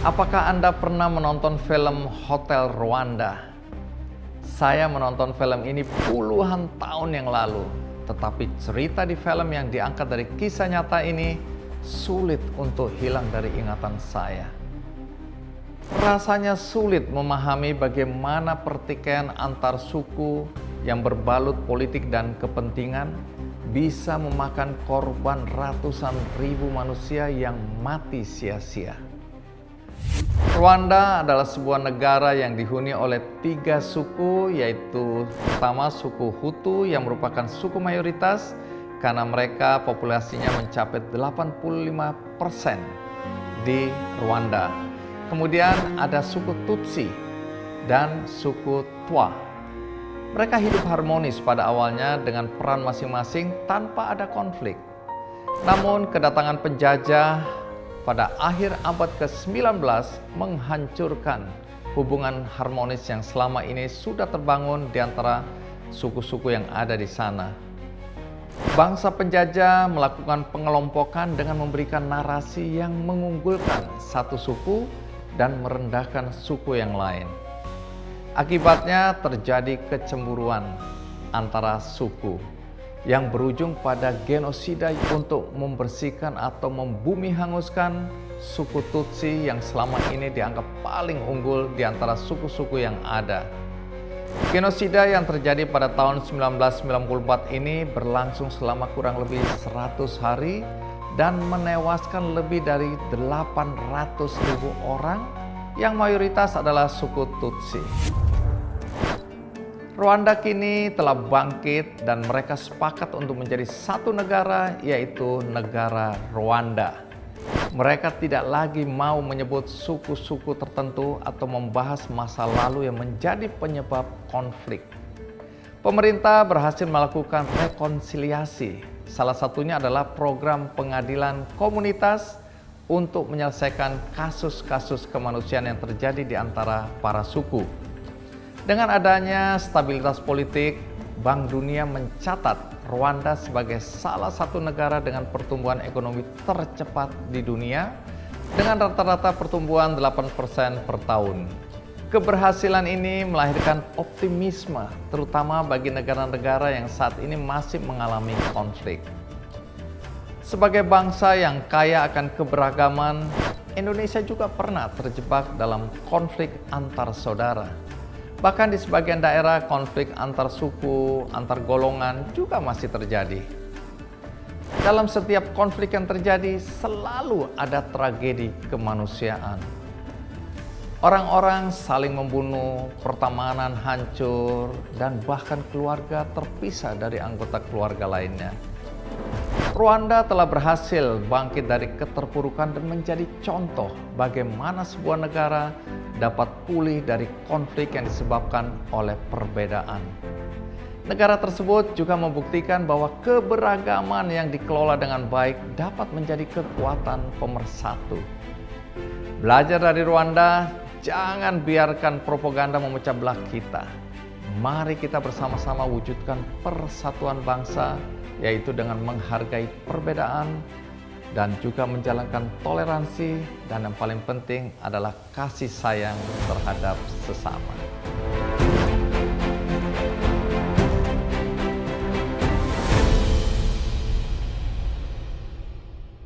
Apakah Anda pernah menonton film Hotel Rwanda? Saya menonton film ini puluhan tahun yang lalu, tetapi cerita di film yang diangkat dari kisah nyata ini sulit untuk hilang dari ingatan saya. Rasanya sulit memahami bagaimana pertikaian antar suku yang berbalut politik dan kepentingan bisa memakan korban ratusan ribu manusia yang mati sia-sia. Rwanda adalah sebuah negara yang dihuni oleh 3 suku, yaitu pertama suku Hutu yang merupakan suku mayoritas karena mereka populasinya mencapai 85% di Rwanda. Kemudian ada suku Tutsi dan suku Twa. Mereka hidup harmonis pada awalnya dengan peran masing-masing tanpa ada konflik. Namun kedatangan penjajah pada akhir abad ke-19 menghancurkan hubungan harmonis yang selama ini sudah terbangun di antara suku-suku yang ada di sana. Bangsa penjajah melakukan pengelompokan dengan memberikan narasi yang mengunggulkan satu suku dan merendahkan suku yang lain. Akibatnya terjadi kecemburuan antara suku yang berujung pada genosida untuk membersihkan atau membumi hanguskan suku Tutsi yang selama ini dianggap paling unggul di antara suku-suku yang ada. Genosida yang terjadi pada tahun 1994 ini berlangsung selama kurang lebih 100 hari dan menewaskan lebih dari 800.000 orang yang mayoritas adalah suku Tutsi. Rwanda kini telah bangkit dan mereka sepakat untuk menjadi satu negara, yaitu negara Rwanda. Mereka tidak lagi mau menyebut suku-suku tertentu atau membahas masa lalu yang menjadi penyebab konflik. Pemerintah berhasil melakukan rekonsiliasi. Salah satunya adalah program pengadilan komunitas untuk menyelesaikan kasus-kasus kemanusiaan yang terjadi di antara para suku. Dengan adanya stabilitas politik, Bank Dunia mencatat Rwanda sebagai salah satu negara dengan pertumbuhan ekonomi tercepat di dunia dengan rata-rata pertumbuhan 8% per tahun. Keberhasilan ini melahirkan optimisme terutama bagi negara-negara yang saat ini masih mengalami konflik. Sebagai bangsa yang kaya akan keberagaman, Indonesia juga pernah terjebak dalam konflik antar saudara. Bahkan di sebagian daerah konflik antar suku, antar golongan juga masih terjadi. Dalam setiap konflik yang terjadi selalu ada tragedi kemanusiaan. Orang-orang saling membunuh, pertemanan hancur, dan bahkan keluarga terpisah dari anggota keluarga lainnya. Rwanda telah berhasil bangkit dari keterpurukan dan menjadi contoh bagaimana sebuah negara dapat pulih dari konflik yang disebabkan oleh perbedaan. Negara tersebut juga membuktikan bahwa keberagaman yang dikelola dengan baik dapat menjadi kekuatan pemersatu. Belajar dari Rwanda, jangan biarkan propaganda memecah belah kita. Mari kita bersama-sama wujudkan persatuan bangsa, yaitu dengan menghargai perbedaan dan juga menjalankan toleransi, dan yang paling penting adalah kasih sayang terhadap sesama.